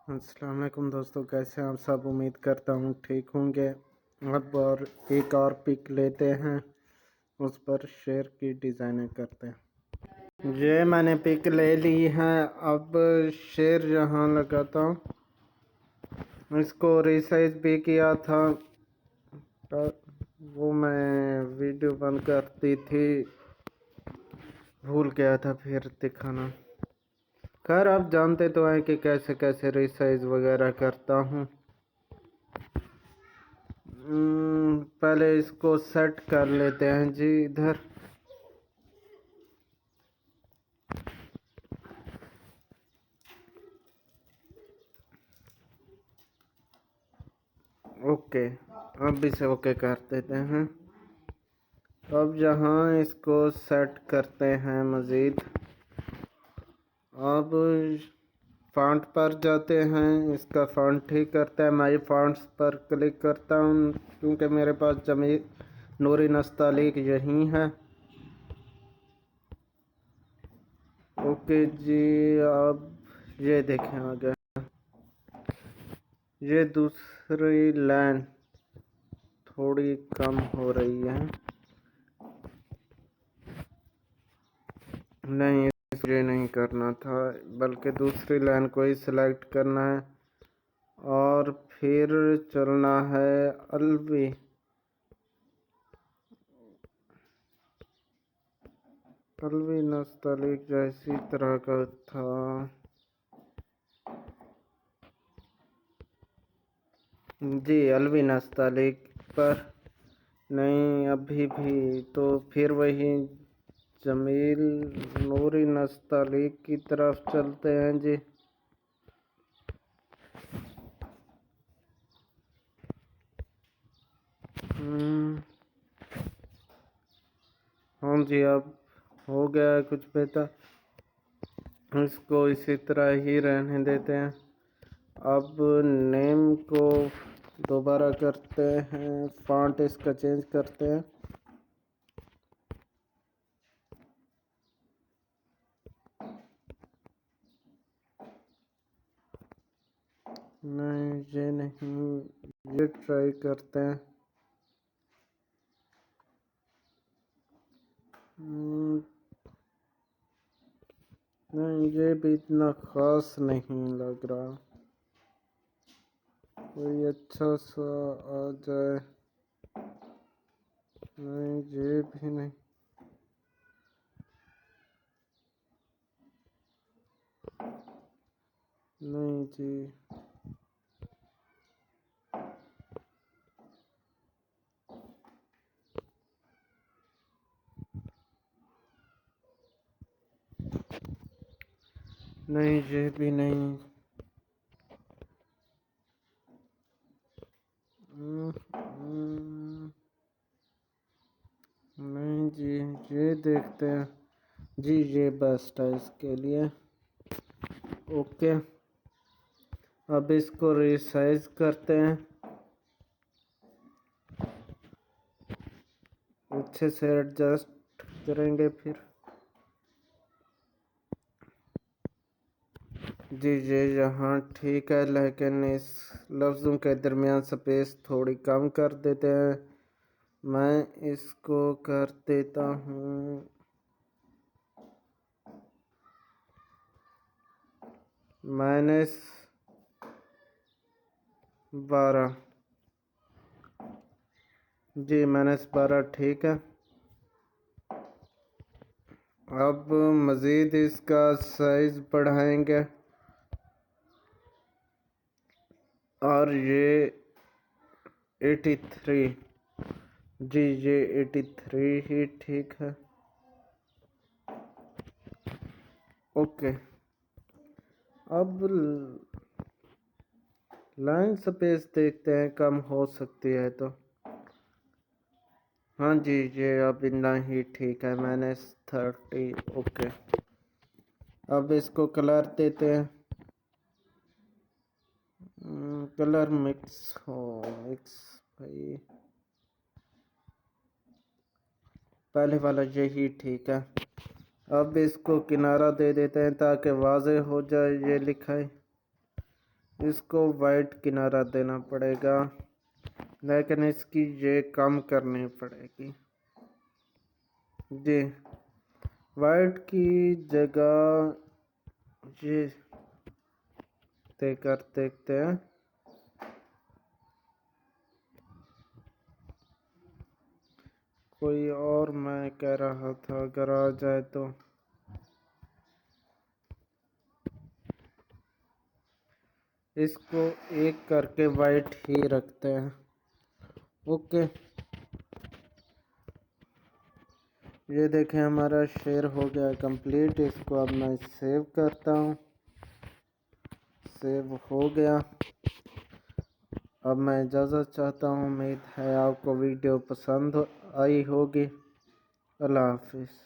अस्सलाम वालेकुम दोस्तों, कैसे हैं आप सब। उम्मीद करता हूँ ठीक होंगे। अब और एक और पिक लेते हैं, उस पर शेर की डिज़ाइनिंग करते हैं। ये मैंने पिक ले ली है। अब शेर यहाँ लगाता हूँ। इसको रिसाइज भी किया था, तो वो मैं वीडियो बंद करती थी, भूल गया था फिर दिखाना। खैर आप जानते तो हैं कि कैसे कैसे रिसाइज वगैरह करता हूँ। पहले इसको सेट कर लेते हैं जी इधर। ओके, अब इसे ओके कर देते हैं। अब यहाँ इसको सेट करते हैं मज़ीद। अब फ़ॉन्ट पर जाते हैं, इसका फ़ॉन्ट ठीक करते हैं। मैं फ़ॉन्ट्स पर क्लिक करता हूँ क्योंकि मेरे पास जमीर नूरी नस्तालिक यही है। ओके जी, अब ये देखें आ गया। ये दूसरी लाइन थोड़ी कम हो रही है। नहीं, ये नहीं करना था, बल्कि दूसरी लाइन को ही सिलेक्ट करना है और फिर चलना है अलवी नस्तलिक जैसी तरह का था। जी, अलवी नस्तलिक पर नहीं, अभी भी तो फिर वही जमील नूरी नस्तलिक की तरफ चलते हैं जी। हाँ जी, अब हो गया है कुछ बेहतर। इसको इसी तरह ही रहने देते हैं। अब नेम को दोबारा करते हैं, फॉन्ट इसका चेंज करते हैं। नहीं, ये नहीं, ये ट्राई करते हैं। नहीं, ये भी इतना ख़ास नहीं लग रहा। कोई अच्छा सा आ जाए। नहीं, ये भी नहीं। नहीं जी, नहीं, ये भी नहीं। नहीं जी, ये देखते हैं जी, ये बेस्ट है इसके लिए। ओके, अब इसको रिसाइज करते हैं, अच्छे से एडजस्ट करेंगे फिर। जी जी, यहाँ ठीक है, लेकिन इस लफ्ज़ों के दरमियान स्पेस थोड़ी कम कर देते हैं। मैं इसको कर देता हूँ -12। जी, -12 ठीक है। अब मज़ीद इसका साइज़ बढ़ाएंगे और ये 83। जी, ये 83 ही ठीक है। ओके, अब लाइन स्पेस देखते हैं, कम हो सकती है तो। हाँ जी, ये अब इतना ही ठीक है, -30। ओके, अब इसको कलर देते हैं। कलर मिक्स भाई, पहले वाला यही ठीक है। अब इसको किनारा दे देते हैं ताकि वाज़ेह हो जाए ये लिखा है। इसको वाइट किनारा देना पड़ेगा, लेकिन इसकी ये कम करनी पड़ेगी। जी वाइट की जगह ये देकर देखते हैं। कोई और मैं कह रहा था अगर आ जाए तो। इसको एक करके वाइट ही रखते हैं। ओके, ये देखें हमारा शेयर हो गया कंप्लीट। इसको अब मैं सेव करता हूँ। सेव हो गया। अब मैं इजाज़त चाहता हूँ। उम्मीद है आपको वीडियो पसंद आई होगी। अल्लाह हाफिज़।